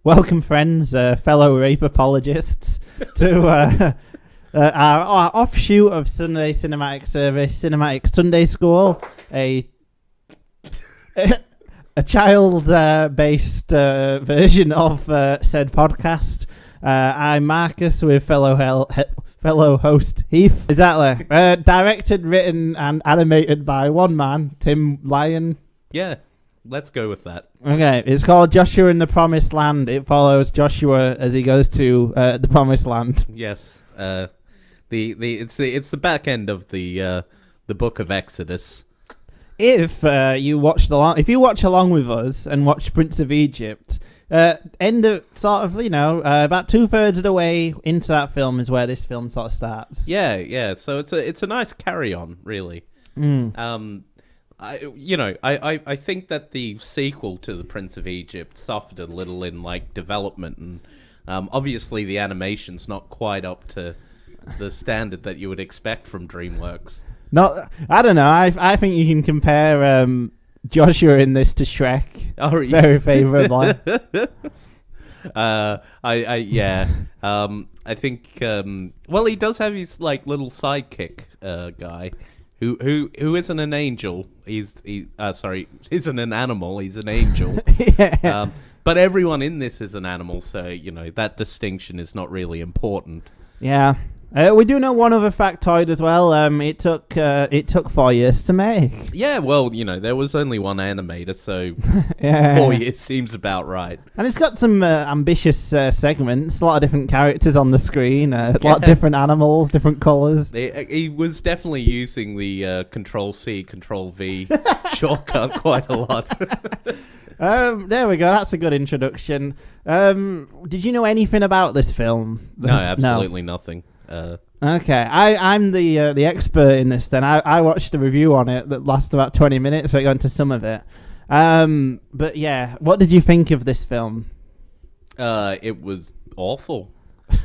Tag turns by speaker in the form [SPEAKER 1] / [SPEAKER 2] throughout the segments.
[SPEAKER 1] Welcome, friends, fellow rape apologists, to our offshoot of Sunday Cinematic Service, Cinematic Sunday School, a child-based version of said podcast. I'm Marcus with fellow host Heath. Exactly. Directed, written, and animated by one man, Tim Lyon.
[SPEAKER 2] Yeah, let's go with that.
[SPEAKER 1] Okay, it's called Joshua in the Promised Land. It follows Joshua as he goes to the Promised Land.
[SPEAKER 2] Yes, it's the back end of the Book of Exodus.
[SPEAKER 1] If you watch along with us and watch Prince of Egypt, end of sort of about 2/3 of the way into that film is where this film sort of starts.
[SPEAKER 2] Yeah. So it's a nice carry on, really. I think that the sequel to The Prince of Egypt suffered a little in development, and obviously the animation's not quite up to the standard that you would expect from DreamWorks.
[SPEAKER 1] I don't know. I think you can compare Joshua in this to Shrek.
[SPEAKER 2] Oh, yeah.
[SPEAKER 1] Very favourably.
[SPEAKER 2] I think he does have his little sidekick guy. Who isn't an angel? Isn't an animal. He's an angel.
[SPEAKER 1] Yeah.
[SPEAKER 2] But everyone in this is an animal, so that distinction is not really important.
[SPEAKER 1] Yeah. We do know one other factoid as well. It took 4 years to make.
[SPEAKER 2] Yeah, well, there was only one animator, so
[SPEAKER 1] yeah.
[SPEAKER 2] 4 years seems about right.
[SPEAKER 1] And it's got some ambitious segments, a lot of different characters on the screen, a lot of different animals, different colours.
[SPEAKER 2] He was definitely using the Control-C, Control-V shortcut quite a lot.
[SPEAKER 1] There we go, that's a good introduction. Did you know anything about this film?
[SPEAKER 2] No, absolutely nothing.
[SPEAKER 1] Okay, I'm the expert in this then. I watched a review on it that lasted about 20 minutes, so I got into some of it. But yeah, what did you think of this film?
[SPEAKER 2] It was awful.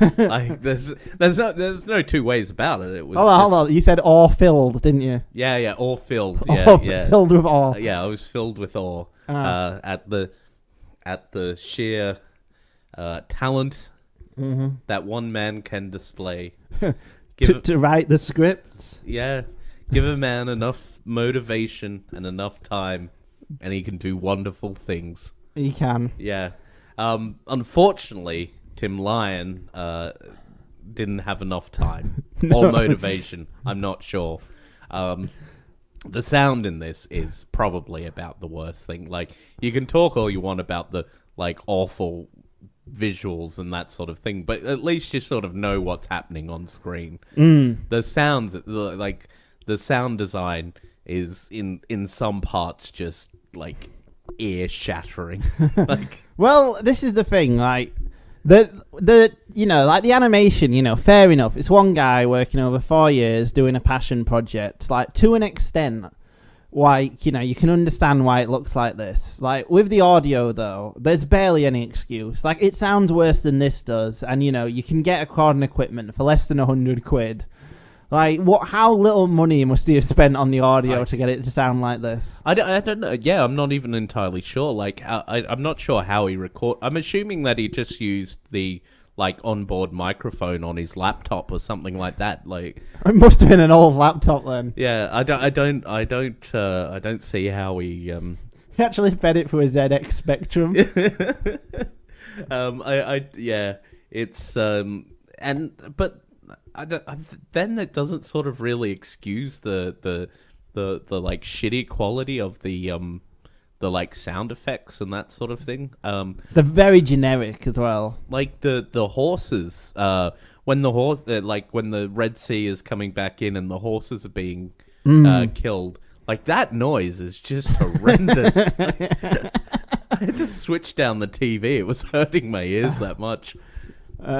[SPEAKER 2] There's no two ways about it. It was
[SPEAKER 1] hold on. You said awe-filled, didn't you?
[SPEAKER 2] Yeah, awe-filled. Yeah.
[SPEAKER 1] Filled with awe.
[SPEAKER 2] Yeah, I was filled with awe at the sheer talent that one man can display.
[SPEAKER 1] To write the script.
[SPEAKER 2] Yeah, give a man enough motivation and enough time, and he can do wonderful things.
[SPEAKER 1] He can.
[SPEAKER 2] Yeah. Unfortunately, Tim Lyon didn't have enough time or motivation. I'm not sure. The sound in this is probably about the worst thing. You can talk all you want about the awful visuals and that sort of thing, but at least you sort of know what's happening on screen. The sounds, the sound design is in some parts just ear shattering.
[SPEAKER 1] Well, this is the thing, the animation, fair enough. It's one guy working over 4 years doing a passion project. To an extent, you can understand why it looks like this. With the audio, though, there's barely any excuse. It sounds worse than this does, and, you can get recording equipment for less than 100 quid. How little money must he have spent on the audio to get it to sound like this?
[SPEAKER 2] I don't know. Yeah, I'm not even entirely sure. I'm not sure how he record. I'm assuming that he just used the onboard microphone on his laptop or something like that.
[SPEAKER 1] It must have been an old laptop then.
[SPEAKER 2] Yeah, I don't see how he
[SPEAKER 1] He actually fed it through a ZX Spectrum.
[SPEAKER 2] Then it doesn't sort of really excuse the shitty quality of the sound effects and that sort of thing.
[SPEAKER 1] They're very generic as well.
[SPEAKER 2] The horses, when the Red Sea is coming back in and the horses are being killed, that noise is just horrendous. I had to switch down the TV. It was hurting my ears that much.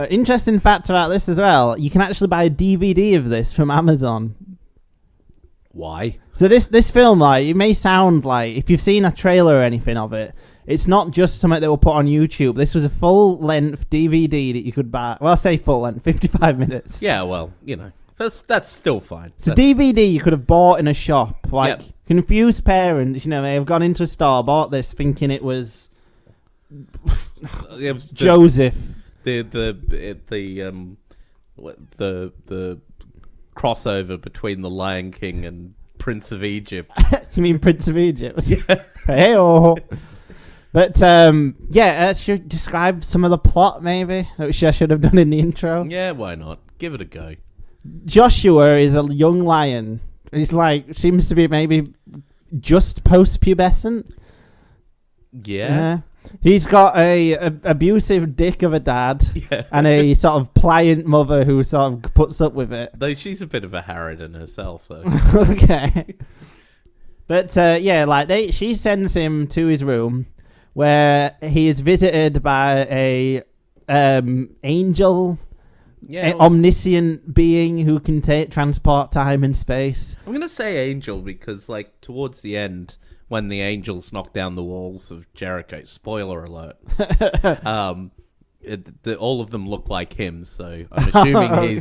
[SPEAKER 1] Interesting fact about this as well. You can actually buy a DVD of this from Amazon.
[SPEAKER 2] Why?
[SPEAKER 1] So this film, it may sound if you've seen a trailer or anything of it, it's not just something that will put on YouTube. This was a full-length DVD that you could buy. Well, I say full-length, 55 minutes.
[SPEAKER 2] Yeah, well, that's still fine.
[SPEAKER 1] It's a DVD you could have bought in a shop. Confused parents, may have gone into a store, bought this thinking it was Joseph.
[SPEAKER 2] The crossover between the Lion King and Prince of Egypt.
[SPEAKER 1] You mean Prince of Egypt?
[SPEAKER 2] Yeah.
[SPEAKER 1] Hey-oh. But should describe some of the plot maybe, which I should have done in the intro.
[SPEAKER 2] Yeah, why not? Give it a go.
[SPEAKER 1] Joshua is a young lion. He's seems to be maybe just post-pubescent.
[SPEAKER 2] Yeah.
[SPEAKER 1] He's got a abusive dick of a dad and a sort of pliant mother who sort of puts up with it.
[SPEAKER 2] Though she's a bit of a harridan herself, though.
[SPEAKER 1] Okay. But she sends him to his room where he is visited by a angel, omniscient being who can transport time and space.
[SPEAKER 2] I'm gonna say angel because, towards the end, when the angels knock down the walls of Jericho, spoiler alert, all of them look like him. So I'm assuming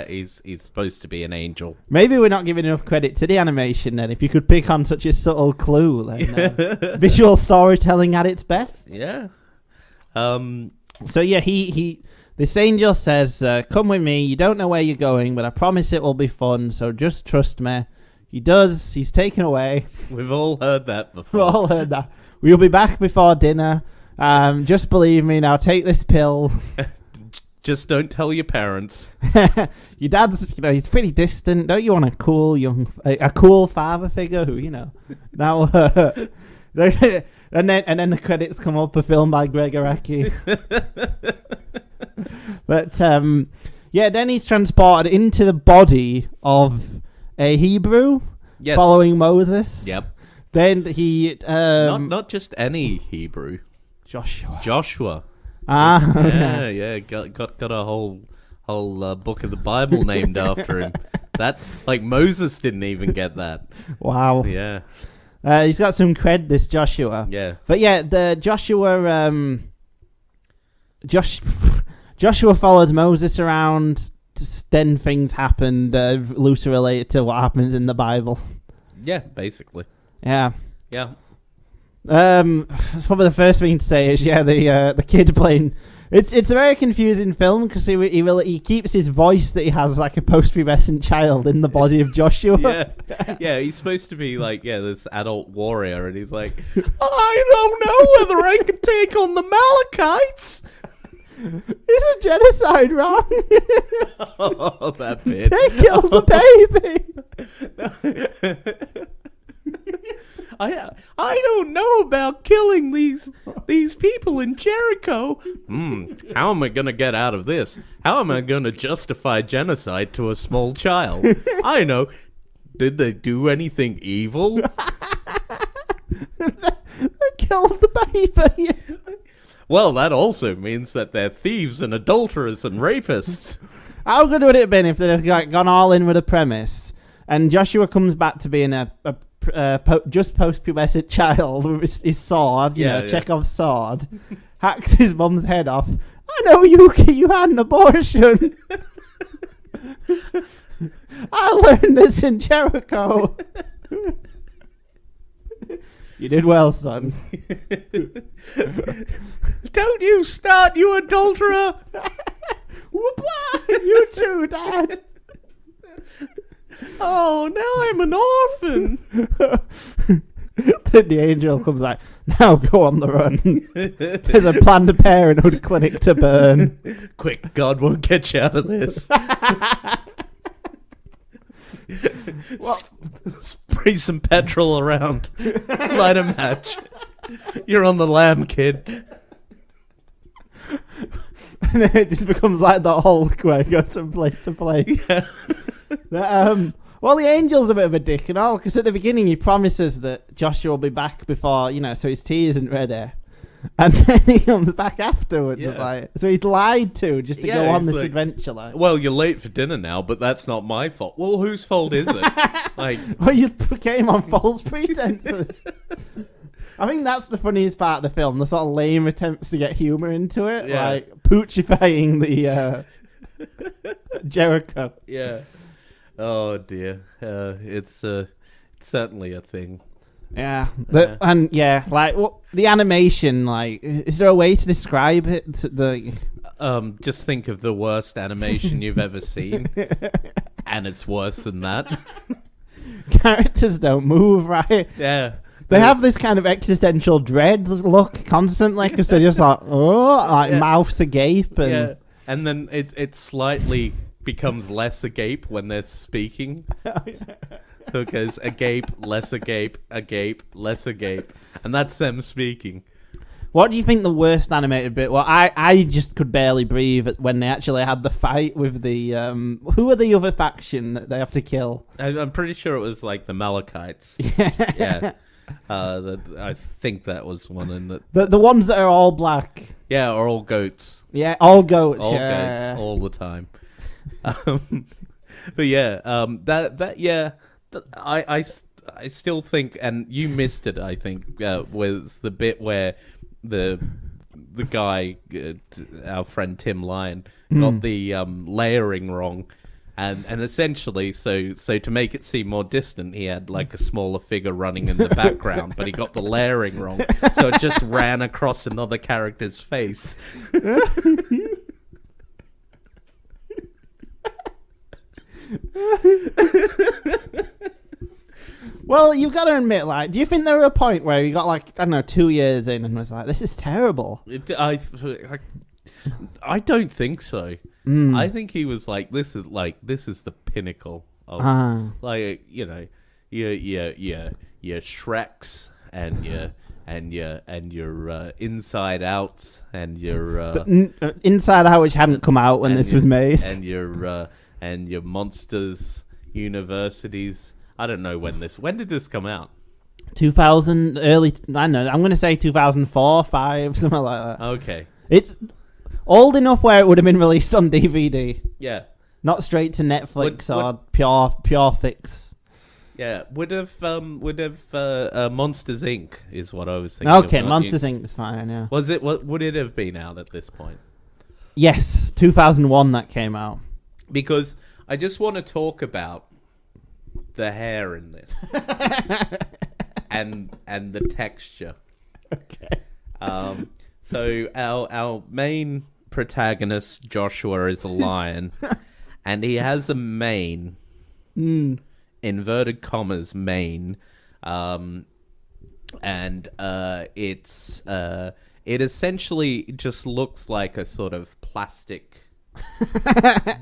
[SPEAKER 2] he's supposed to be an angel.
[SPEAKER 1] Maybe we're not giving enough credit to the animation then. If you could pick on such a subtle clue, then visual storytelling at its best.
[SPEAKER 2] Yeah.
[SPEAKER 1] So this angel says, "Come with me. You don't know where you're going, but I promise it will be fun. So just trust me." He does. He's taken away.
[SPEAKER 2] We've all heard that before.
[SPEAKER 1] We've all heard that. We'll be back before dinner. Just believe me. Now take this pill.
[SPEAKER 2] Just don't tell your parents.
[SPEAKER 1] Your dad's, he's pretty distant. Don't you want a cool cool father figure who, now, and then the credits come up, a film by Greg Araki. But then he's transported into the body of a Hebrew, following Moses.
[SPEAKER 2] Yep.
[SPEAKER 1] Then he
[SPEAKER 2] not just any Hebrew. Joshua. Yeah. Got a whole book of the Bible named after him. That Moses didn't even get that.
[SPEAKER 1] Wow.
[SPEAKER 2] Yeah.
[SPEAKER 1] He's got some cred, this Joshua.
[SPEAKER 2] Yeah.
[SPEAKER 1] But the Joshua Joshua follows Moses around. Then things happened loosely related to what happens in the Bible.
[SPEAKER 2] Yeah, basically.
[SPEAKER 1] Yeah.
[SPEAKER 2] Yeah.
[SPEAKER 1] Probably the first thing to say is the kid playing. It's a very confusing film because he keeps his voice that he has like a post-pubescent child in the body of Joshua.
[SPEAKER 2] Yeah, he's supposed to be this adult warrior, and he's like, I don't know whether I can take on the Amalekites.
[SPEAKER 1] Is a genocide wrong?
[SPEAKER 2] Oh, that bit.
[SPEAKER 1] They killed the baby.
[SPEAKER 2] I don't know about killing these people in Jericho. How am I going to get out of this? How am I going to justify genocide to a small child? I know. Did they do anything evil?
[SPEAKER 1] They killed the baby.
[SPEAKER 2] Well, that also means that they're thieves and adulterers and rapists.
[SPEAKER 1] How good would it have been if they'd have gone all in with a premise, and Joshua comes back to being a just post-pubescent child with his sword, Chekhov's sword, hacks his mum's head off. I know you had an abortion. I learned this in Jericho. You did well, son.
[SPEAKER 2] Don't you start, you adulterer!
[SPEAKER 1] Whoop-ah! You too, Dad.
[SPEAKER 2] Oh, now I'm an orphan.
[SPEAKER 1] Then the angel comes like, now go on the run. There's a Planned Parenthood clinic to burn.
[SPEAKER 2] Quick, God won't get you out of this. Spray some petrol around. Light a match. You're on the lam, kid.
[SPEAKER 1] And then it just becomes like the Hulk where it goes from place to place.
[SPEAKER 2] Yeah.
[SPEAKER 1] Well, the angel's a bit of a dick and all, because at the beginning he promises that Joshua will be back before, so his tea isn't ready. And then he comes back afterwards.
[SPEAKER 2] Yeah.
[SPEAKER 1] So he's lied to just to go on this
[SPEAKER 2] like,
[SPEAKER 1] adventure.
[SPEAKER 2] Well, you're late for dinner now, but that's not my fault. Well, whose fault is it?
[SPEAKER 1] Well, you came on false pretenses. I think that's the funniest part of the film, the sort of lame attempts to get humour into it, like poochifying the Jericho.
[SPEAKER 2] Yeah. Oh dear. It's certainly a thing.
[SPEAKER 1] Yeah.
[SPEAKER 2] Yeah.
[SPEAKER 1] And yeah, like the animation, like, is there a way to describe it?
[SPEAKER 2] Just think of the worst animation you've ever seen, and it's worse than that.
[SPEAKER 1] Characters don't move, right?
[SPEAKER 2] Yeah.
[SPEAKER 1] They have this kind of existential dread look constantly because they're just like, oh, like mouths agape. And
[SPEAKER 2] Yeah. And then it slightly becomes less agape when they're speaking. So it goes agape, less agape, agape, less agape. And that's them speaking.
[SPEAKER 1] What do you think the worst animated bit? Well, I just could barely breathe when they actually had the fight with the who are the other faction that they have to kill?
[SPEAKER 2] I'm pretty sure it was like the Malachites. Yeah. I think that was one in
[SPEAKER 1] the ones that are all black.
[SPEAKER 2] Yeah, or all goats.
[SPEAKER 1] Yeah, all goats.
[SPEAKER 2] All goats all the time. But yeah, I still think, and you missed it, I think, was the bit where the guy, our friend Tim Lyon, got the layering wrong, and essentially, so to make it seem more distant, he had like a smaller figure running in the background, but he got the layering wrong, so it just ran across another character's face.
[SPEAKER 1] Well, you've got to admit, like, do you think there were a point where you got like, I don't know, 2 years in and was like, this is terrible?
[SPEAKER 2] I don't think so. I think he was like, this is the pinnacle of like, you know, your Shreks and your Inside Outs and your
[SPEAKER 1] Inside Out, which hadn't come out when this was made,
[SPEAKER 2] and your Monsters Universities. I don't know when did this come out?
[SPEAKER 1] 2000, early, I don't know, I'm going to say 2004, 5, something like that.
[SPEAKER 2] Okay.
[SPEAKER 1] It's old enough where it would have been released on DVD.
[SPEAKER 2] Yeah.
[SPEAKER 1] Not straight to Netflix or pure fix.
[SPEAKER 2] Yeah, would have Monsters Inc. is what I was thinking.
[SPEAKER 1] Okay, Monsters Inc. is fine, yeah.
[SPEAKER 2] Would it have been out at this point?
[SPEAKER 1] Yes, 2001 that came out.
[SPEAKER 2] Because I just want to talk about the hair in this and the texture.
[SPEAKER 1] Okay.
[SPEAKER 2] So our main protagonist Joshua is a lion, and he has a mane, inverted commas mane, and it essentially just looks like a sort of plastic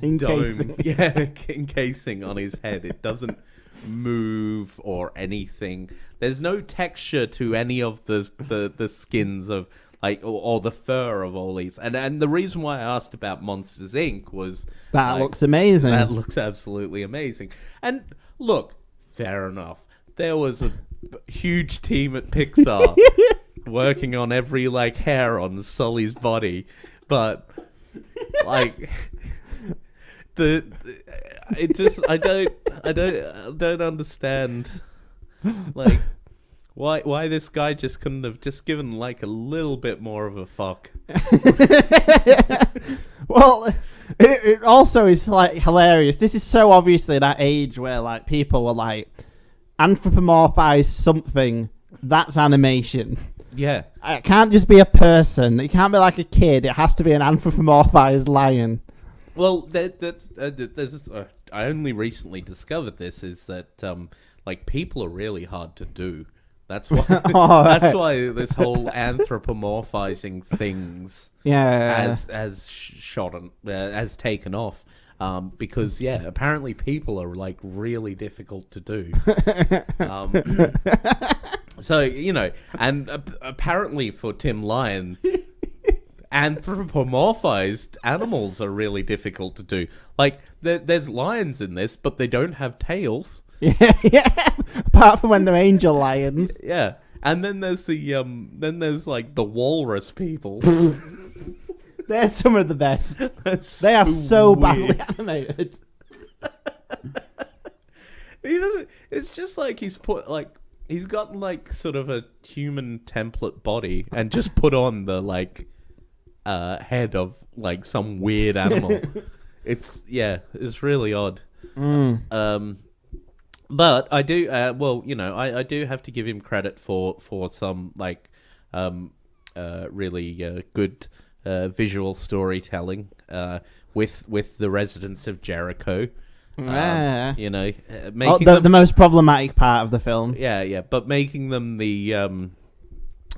[SPEAKER 1] Encasing.
[SPEAKER 2] dome, yeah, encasing on his head. It doesn't move or anything. There's no texture to any of the skins of like or the fur of all these. And the reason why I asked about Monsters Inc. was
[SPEAKER 1] That
[SPEAKER 2] like,
[SPEAKER 1] looks amazing.
[SPEAKER 2] That looks absolutely amazing. And look, fair enough. There was a huge team at Pixar working on every like hair on Sully's body, but like I don't understand like why this guy just couldn't have just given like a little bit more of a fuck.
[SPEAKER 1] Well, it also is like hilarious. This is so obviously that age where like people were like anthropomorphize something, that's animation.
[SPEAKER 2] Yeah.
[SPEAKER 1] It can't just be a person. It can't be like a kid. It has to be an anthropomorphized lion.
[SPEAKER 2] Well, I only recently discovered this, is that like people are really hard to do. That's why that's why this whole anthropomorphizing things has taken off. Because apparently people are like really difficult to do. So and apparently for Tim Lyon, anthropomorphized animals are really difficult to do. Like there's lions in this, but they don't have tails.
[SPEAKER 1] Yeah. Apart from when they're angel lions.
[SPEAKER 2] Yeah, and then there's there's like the walrus people.
[SPEAKER 1] They're some of the best.
[SPEAKER 2] They
[SPEAKER 1] are so badly animated.
[SPEAKER 2] It's just like he's got like sort of a human template body and just put on the like head of like some weird animal. It's really odd. But I do, I do have to give him credit for some really good visual storytelling with the residents of Jericho. Making
[SPEAKER 1] the most problematic part of the film.
[SPEAKER 2] Yeah, but making them the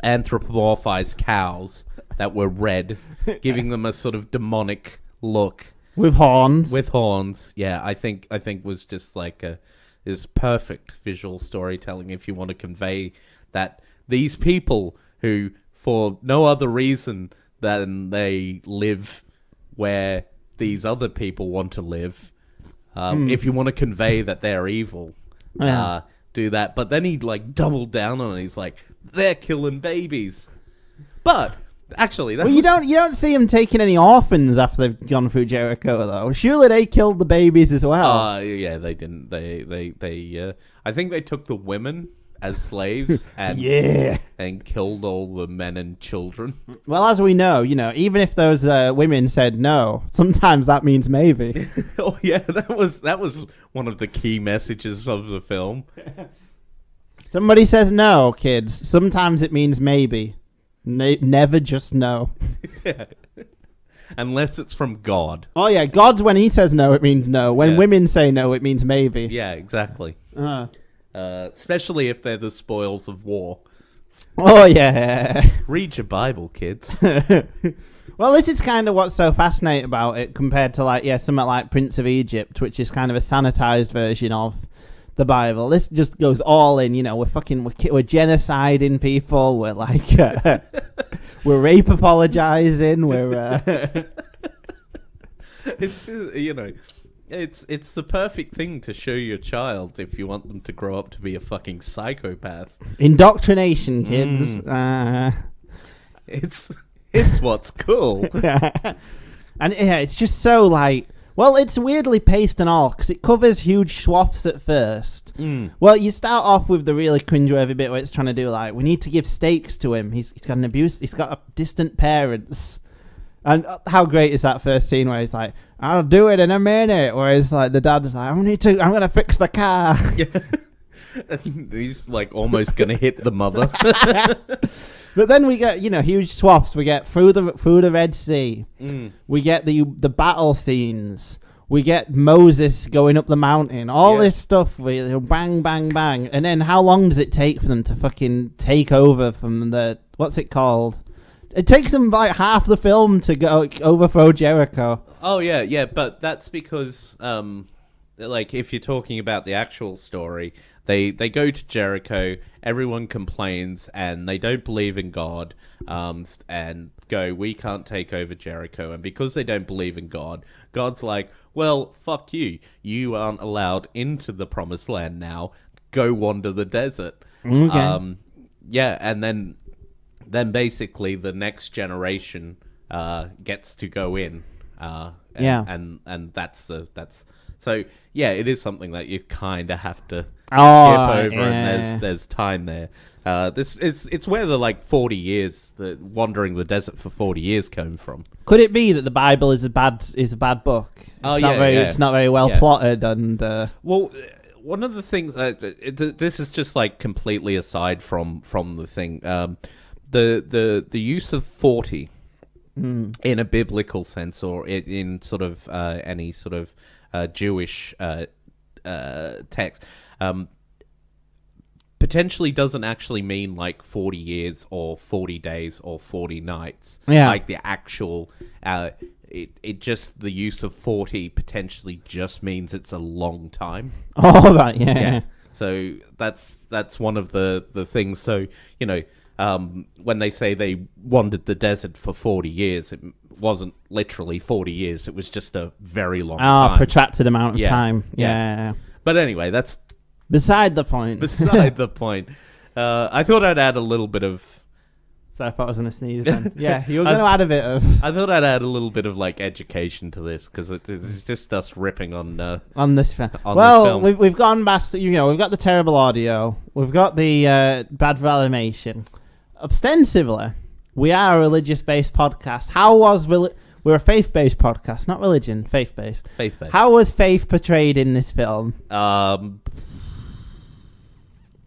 [SPEAKER 2] anthropomorphized cows that were red, giving them a sort of demonic look
[SPEAKER 1] with horns.
[SPEAKER 2] Yeah, I think was just is perfect visual storytelling if you want to convey that these people who, for no other reason than they live where these other people want to live, if you want to convey that they're evil, do that. But then he doubled down on it. He's like, they're killing babies. But actually,
[SPEAKER 1] you don't see them taking any orphans after they've gone through Jericho, though. Surely they killed the babies as well.
[SPEAKER 2] Yeah, they didn't. They I think they took the women as slaves and killed all the men and children.
[SPEAKER 1] Well, as we know, even if those women said no, sometimes that means maybe.
[SPEAKER 2] Oh yeah, that was one of the key messages of the film.
[SPEAKER 1] Somebody says no, kids. Sometimes it means maybe. Never just no.
[SPEAKER 2] Yeah. Unless it's from God.
[SPEAKER 1] Oh yeah, God's when he says no, it means no. When women say no, it means maybe.
[SPEAKER 2] Yeah, exactly. Especially if they're the spoils of war.
[SPEAKER 1] Oh yeah.
[SPEAKER 2] Read your Bible, kids.
[SPEAKER 1] Well, this is kind of what's so fascinating about it compared to something like Prince of Egypt, which is kind of a sanitized version of the Bible. This just goes all in. We're genociding people. We're we're rape apologizing. We're
[SPEAKER 2] it's just, it's the perfect thing to show your child if you want them to grow up to be a fucking psychopath.
[SPEAKER 1] Indoctrination, kids.
[SPEAKER 2] It's what's cool.
[SPEAKER 1] And it's just so well, it's weirdly paced and all, because it covers huge swaths at first. Well, you start off with the really cringeworthy bit where it's trying to do we need to give stakes to him. He's got an abuse. He's got distant parents. And how great is that first scene where he's like, I'll do it in a minute. Whereas the dad's like, I'm going to fix the car.
[SPEAKER 2] Yeah. And he's almost going to hit the mother.
[SPEAKER 1] But then we get, huge swaths. We get through the Red Sea. We get the battle scenes. We get Moses going up the mountain. All this stuff. Bang, bang, bang. And then how long does it take for them to fucking take over from the... What's it called? It takes them half the film to go overthrow Jericho.
[SPEAKER 2] Oh, yeah. But that's because, if you're talking about the actual story... They go to Jericho, everyone complains, and they don't believe in God, and go, we can't take over Jericho. And because they don't believe in God, God's like, well, fuck you. You aren't allowed into the promised land now. Go wander the desert.
[SPEAKER 1] Okay.
[SPEAKER 2] And then basically the next generation gets to go in. And that's so yeah, it is something that you kind of have to skip over, and there's time there. It's where the 40 years, the wandering the desert for 40 years came from.
[SPEAKER 1] Could it be that the Bible is a bad book? It's not very well plotted, and
[SPEAKER 2] well, one of the things this is just completely aside from the thing. The use of 40 in a biblical sense, or in sort of any sort of Jewish text, potentially doesn't actually mean 40 years or 40 days or 40 nights.
[SPEAKER 1] Yeah.
[SPEAKER 2] The actual, it just, the use of 40 potentially just means it's a long time.
[SPEAKER 1] Oh, that, yeah.
[SPEAKER 2] So that's one of the things. So, when they say they wandered the desert for 40 years, it wasn't literally 40 years. It was just a very long time.
[SPEAKER 1] Protracted amount of time. Yeah.
[SPEAKER 2] But anyway, that's...
[SPEAKER 1] Beside the point.
[SPEAKER 2] I thought I'd add a little bit of...
[SPEAKER 1] So I thought I was going to sneeze then. Yeah, you were going to add a bit of...
[SPEAKER 2] I thought I'd add a little bit of education to this, because it's just us ripping on
[SPEAKER 1] this film.
[SPEAKER 2] This film.
[SPEAKER 1] We've gone past... we've got the terrible audio. We've got the bad animation. Ostensibly, we are a religious-based podcast. How was... We're a faith-based podcast, not religion, faith-based.
[SPEAKER 2] Faith-based.
[SPEAKER 1] How was faith portrayed in this film?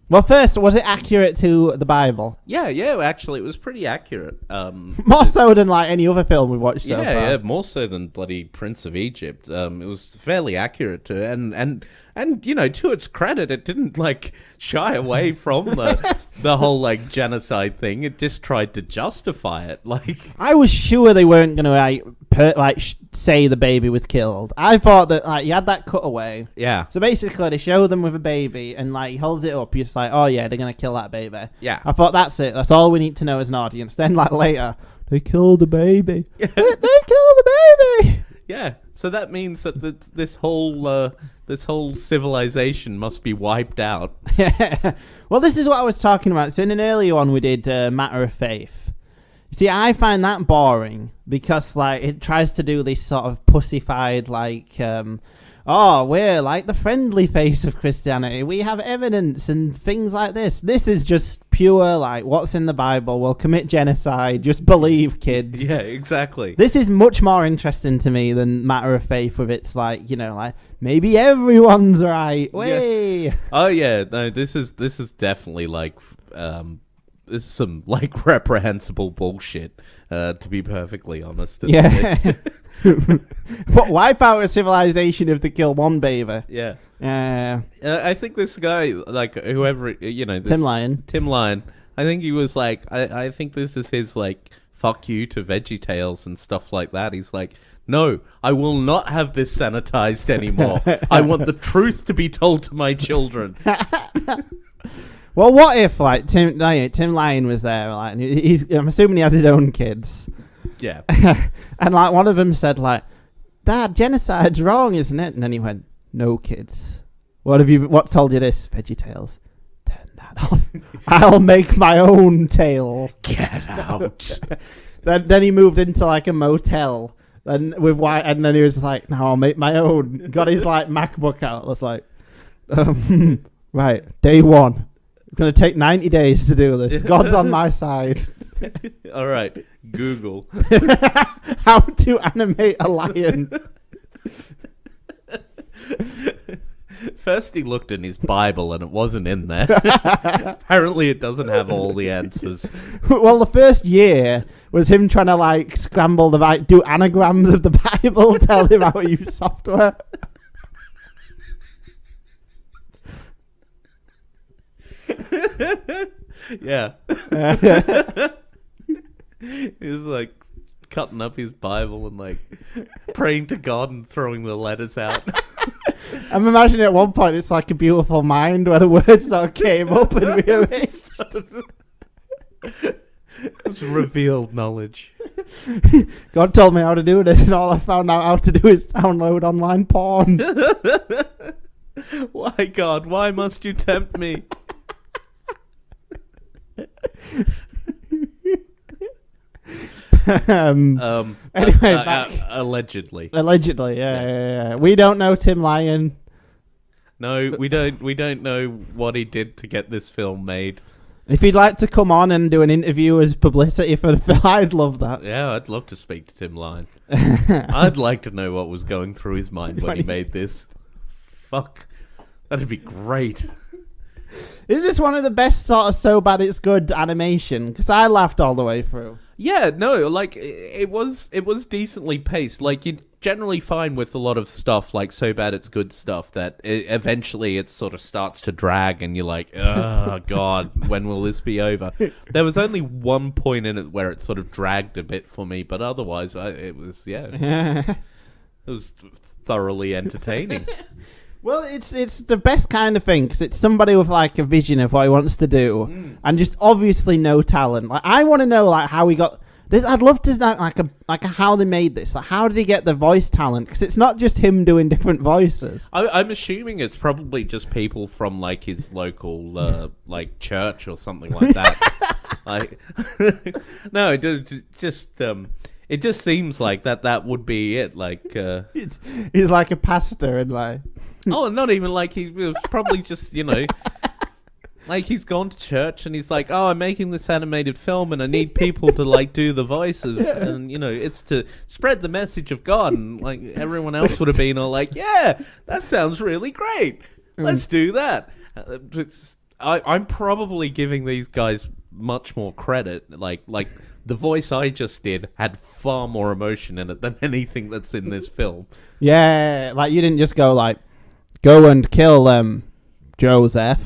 [SPEAKER 1] Well, first, was it accurate to the Bible?
[SPEAKER 2] Yeah, actually, it was pretty accurate.
[SPEAKER 1] More so than like any other film we've watched so far.
[SPEAKER 2] Yeah, more so than bloody Prince of Egypt. It was fairly accurate to, and to its credit, it didn't like shy away from the whole like genocide thing. It just tried to justify it. Like,
[SPEAKER 1] I was sure they weren't going to say the baby was killed. I thought that like you had that cutaway.
[SPEAKER 2] yeah,
[SPEAKER 1] So basically, they show them with a baby, and like he holds it up. You're just like, oh yeah, they're gonna kill that baby.
[SPEAKER 2] yeah.
[SPEAKER 1] I thought that's it. That's all we need to know as an audience. Then like later, they killed the baby. They killed the baby.
[SPEAKER 2] Yeah, so that means that this whole civilization must be wiped out.
[SPEAKER 1] Yeah. Well, this is what I was talking about. So in an earlier one, we did Matter of Faith. See, I find that boring because like it tries to do this sort of pussified like, we're like the friendly face of Christianity. We have evidence and things like this. This is just pure like what's in the Bible. We'll commit genocide. Just believe, kids.
[SPEAKER 2] Yeah, exactly.
[SPEAKER 1] This is much more interesting to me than Matter of Faith with its like, like maybe everyone's right. Way.
[SPEAKER 2] Yeah. Oh yeah, no, this is definitely like this is some like reprehensible bullshit, to be perfectly honest.
[SPEAKER 1] Yeah. What, wipe out a civilization if they kill one baby?
[SPEAKER 2] Yeah.
[SPEAKER 1] I
[SPEAKER 2] I think this guy, like whoever, this
[SPEAKER 1] Tim Lyon.
[SPEAKER 2] Tim Lyon, I think he was like, I think this is his like fuck you to VeggieTales and stuff like that. He's like, no, I will not have this sanitized anymore. I want the truth to be told to my children.
[SPEAKER 1] Well, what if like Tim Lyon was there? Like, and I'm assuming he has his own kids.
[SPEAKER 2] Yeah.
[SPEAKER 1] And like one of them said like, "Dad, genocide's wrong, isn't it?" And then he went, "No, kids. What told you this? VeggieTales. Turn that off. I'll make my own tale.
[SPEAKER 2] Get out."
[SPEAKER 1] Then he moved into like a motel and then he was like, "Now I'll make my own." Got his like MacBook out. Was like, right, day one. It's going to take 90 days to do this. God's on my side.
[SPEAKER 2] All right, Google.
[SPEAKER 1] How to animate a lion.
[SPEAKER 2] First he looked in his Bible and it wasn't in there. Apparently it doesn't have all the answers.
[SPEAKER 1] Well, the first year was him trying to like scramble do anagrams of the Bible, tell him how to use software.
[SPEAKER 2] Yeah. He's like cutting up his Bible and like praying to God and throwing the letters out. I'm
[SPEAKER 1] imagining at one point it's like A Beautiful Mind where the words sort of came up and rearranged.
[SPEAKER 2] It's revealed knowledge.
[SPEAKER 1] God told me how to do this and all I found out how to do is download online porn.
[SPEAKER 2] Why, God? Why must you tempt me?
[SPEAKER 1] Anyway,
[SPEAKER 2] allegedly.
[SPEAKER 1] Allegedly, yeah. We don't know Tim Lyon.
[SPEAKER 2] No, we don't. We don't know what he did to get this film made.
[SPEAKER 1] If he'd like to come on and do an interview as publicity for the film, I'd love that.
[SPEAKER 2] Yeah, I'd love to speak to Tim Lyon. I'd like to know what was going through his mind when he made this. Fuck, that'd be great.
[SPEAKER 1] Is this one of the best sort of so bad it's good animation? Because I laughed all the way through.
[SPEAKER 2] Yeah, no, like it was decently paced. Like you generally find with a lot of stuff like so bad it's good stuff that eventually it sort of starts to drag and you're like, oh God, when will this be over? There was only one point in it where it sort of dragged a bit for me, but otherwise it was it was thoroughly entertaining.
[SPEAKER 1] Well, it's the best kind of thing because it's somebody with like a vision of what he wants to do, and just obviously no talent. Like I want to know like how he got this. I'd love to know like how they made this. Like how did he get the voice talent? Because it's not just him doing different voices.
[SPEAKER 2] I'm assuming it's probably just people from like his local like church or something like that. Like no, it just seems like that would be it. Like
[SPEAKER 1] he's like a pastor and like.
[SPEAKER 2] Oh, not even like he was probably just, like he's gone to church and he's like, oh, I'm making this animated film and I need people to like do the voices and, it's to spread the message of God. And like everyone else would have been all like, yeah, that sounds really great. Let's do that. I'm probably giving these guys much more credit. Like the voice I just did had far more emotion in it than anything that's in this film.
[SPEAKER 1] Yeah, like you didn't just go like, go and kill Joseph.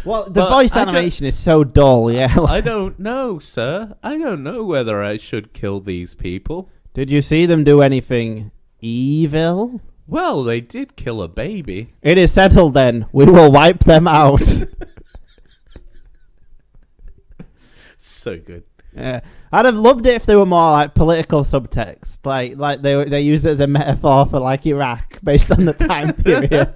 [SPEAKER 1] Well, the voice animation is so dull. Yeah,
[SPEAKER 2] I don't know, sir. I don't know whether I should kill these people.
[SPEAKER 1] Did you see them do anything evil?
[SPEAKER 2] Well, they did kill a baby.
[SPEAKER 1] It is settled then. We will wipe them out.
[SPEAKER 2] So good.
[SPEAKER 1] Yeah, I'd have loved it if there were more like political subtext, like they used it as a metaphor for like Iraq based on the time period.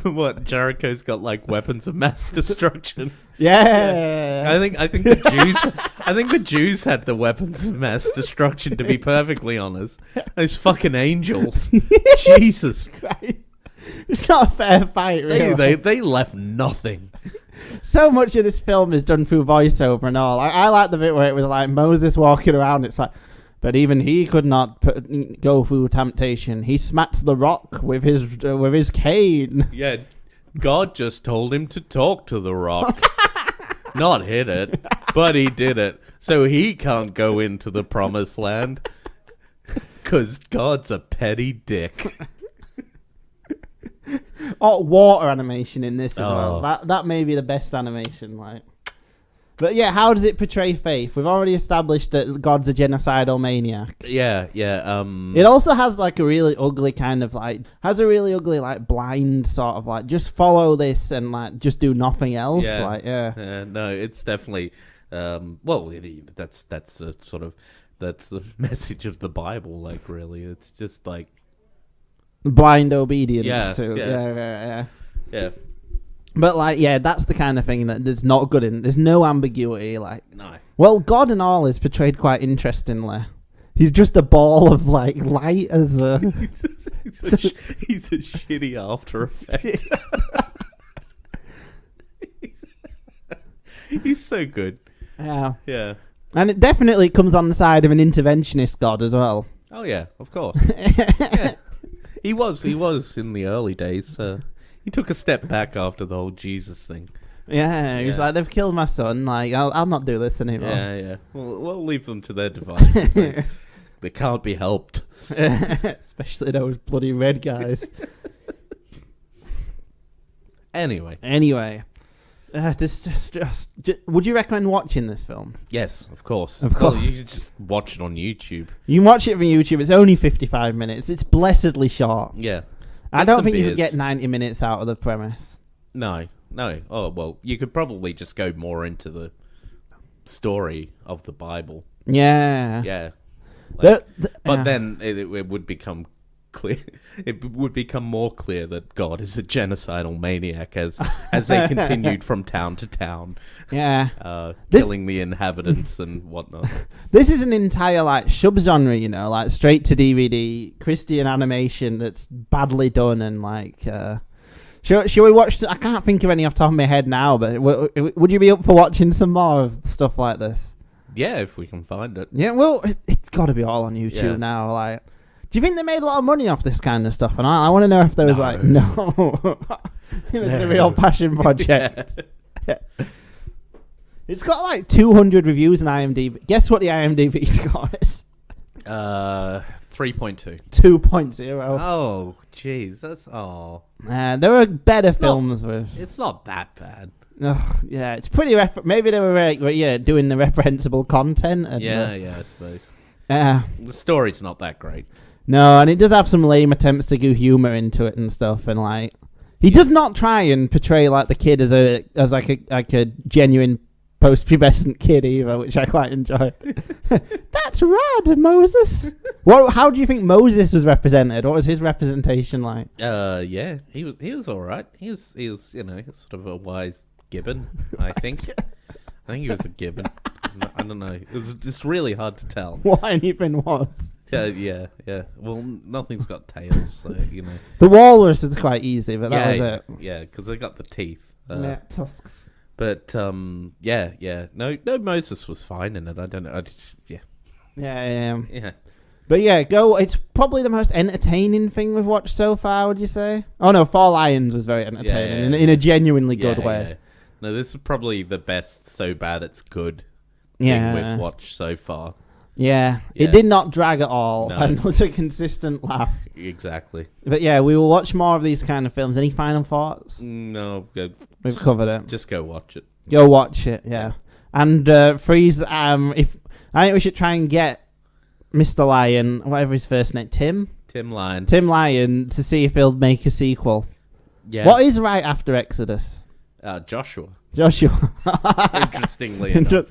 [SPEAKER 2] What, Jericho's got like weapons of mass destruction?
[SPEAKER 1] Yeah.
[SPEAKER 2] I think the Jews had the weapons of mass destruction, to be perfectly honest. Those fucking angels. Jesus
[SPEAKER 1] Christ. It's not a fair fight, really.
[SPEAKER 2] They left nothing.
[SPEAKER 1] So much of this film is done through voiceover and all. I like the bit where it was like Moses walking around. It's like, but even he could not go through temptation. He smacked the rock with his cane.
[SPEAKER 2] Yeah, God just told him to talk to the rock, not hit it, but he did it. So he can't go into the promised land because God's a petty dick.
[SPEAKER 1] Oh, water animation in this as well. That may be the best animation, like. But yeah, how does it portray faith? We've already established that God's a genocidal maniac.
[SPEAKER 2] Yeah.
[SPEAKER 1] It also has like a really ugly kind of like blind sort of like just follow this and like just do nothing else.
[SPEAKER 2] Yeah.
[SPEAKER 1] Like
[SPEAKER 2] No, it's definitely that's a sort of that's the message of the Bible. Like really, it's just like
[SPEAKER 1] blind obedience.
[SPEAKER 2] Yeah.
[SPEAKER 1] But like, yeah, that's the kind of thing that there's not good in. There's no ambiguity. Like,
[SPEAKER 2] no.
[SPEAKER 1] Well, God and all is portrayed quite interestingly. He's just a ball of like light as a.
[SPEAKER 2] he's a shitty After Effect. He's so good. Yeah.
[SPEAKER 1] And it definitely comes on the side of an interventionist God as well.
[SPEAKER 2] Oh yeah, of course. Yeah. He was in the early days. He took a step back after the whole Jesus thing.
[SPEAKER 1] Yeah, he was like, they've killed my son. Like, I'll not do this anymore.
[SPEAKER 2] Yeah. We'll leave them to their devices. Like, they can't be helped.
[SPEAKER 1] Especially those bloody red guys.
[SPEAKER 2] Anyway.
[SPEAKER 1] Would you recommend watching this film?
[SPEAKER 2] Yes, of course.
[SPEAKER 1] Well,
[SPEAKER 2] you should just watch it on YouTube.
[SPEAKER 1] You can watch it on YouTube. It's only 55 minutes. It's blessedly short.
[SPEAKER 2] Yeah.
[SPEAKER 1] I don't think you could get 90 minutes out of the premise.
[SPEAKER 2] No. Oh, well, you could probably just go more into the story of the Bible.
[SPEAKER 1] Yeah.
[SPEAKER 2] Yeah. Like, but then it would become clear. It would become more clear that God is a genocidal maniac as they continued from town to town.
[SPEAKER 1] Yeah.
[SPEAKER 2] Killing the inhabitants and whatnot.
[SPEAKER 1] This is an entire like subgenre, you know, like straight to DVD Christian animation that's badly done and like. Should we watch? I can't think of any off the top of my head now, but would you be up for watching some more of stuff like this?
[SPEAKER 2] Yeah, if we can find it.
[SPEAKER 1] Yeah, well, it's got to be all on YouTube now. Like, do you think they made a lot of money off this kind of stuff? And I want to know if there was no. It's a real passion project. Yeah. It's got like 200 reviews on IMDb. Guess what the IMDb score is?
[SPEAKER 2] 3.2.
[SPEAKER 1] 2.0.
[SPEAKER 2] Oh, jeez,
[SPEAKER 1] there are better films with.
[SPEAKER 2] It's not that bad.
[SPEAKER 1] Yeah, it's pretty. Maybe they were doing the reprehensible content. And,
[SPEAKER 2] I suppose. The story's not that great.
[SPEAKER 1] No, and it does have some lame attempts to do humor into it and stuff, and like he does not try and portray like the kid as a genuine post-pubescent kid either, which I quite enjoy. That's rad, Moses. How do you think Moses was represented? What was his representation like?
[SPEAKER 2] Yeah, he was all right. He was sort of a wise gibbon. I think he was a gibbon. I don't know. It's really hard to tell
[SPEAKER 1] what anything was.
[SPEAKER 2] Yeah. Well, nothing's got tails, so you know.
[SPEAKER 1] The walrus is quite easy, but that was it.
[SPEAKER 2] Yeah, because they got the teeth.
[SPEAKER 1] Tusks.
[SPEAKER 2] But No, Moses was fine in it. I don't know.
[SPEAKER 1] Yeah. But yeah, go. It's probably the most entertaining thing we've watched so far. Would you say? Oh no, Four Lions was very entertaining in a genuinely good way.
[SPEAKER 2] Yeah. No, this is probably the best so bad it's good
[SPEAKER 1] Yeah,
[SPEAKER 2] thing we've watched so far.
[SPEAKER 1] Yeah,
[SPEAKER 2] Yeah.
[SPEAKER 1] it did not drag at all,
[SPEAKER 2] No.
[SPEAKER 1] and was a consistent laugh.
[SPEAKER 2] Exactly.
[SPEAKER 1] But yeah, we will watch more of these kind of films. Any final thoughts?
[SPEAKER 2] No, good.
[SPEAKER 1] We've covered it.
[SPEAKER 2] Just go watch it.
[SPEAKER 1] Go watch it, yeah. And Freeze, if I think we should try and get Mr. Lion, whatever his first name, Tim Lion, to see if he'll make a sequel.
[SPEAKER 2] Yeah.
[SPEAKER 1] What is right after Exodus?
[SPEAKER 2] Joshua.
[SPEAKER 1] Joshua.
[SPEAKER 2] Interestingly enough.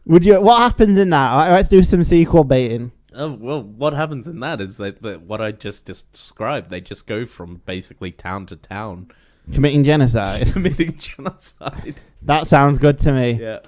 [SPEAKER 1] Would you? What happens in that? Let's do some sequel baiting.
[SPEAKER 2] Oh, well, what happens in that is that what I just described. They just go from basically town to town.
[SPEAKER 1] Committing genocide.
[SPEAKER 2] Committing genocide.
[SPEAKER 1] That sounds good to me.
[SPEAKER 2] Yeah.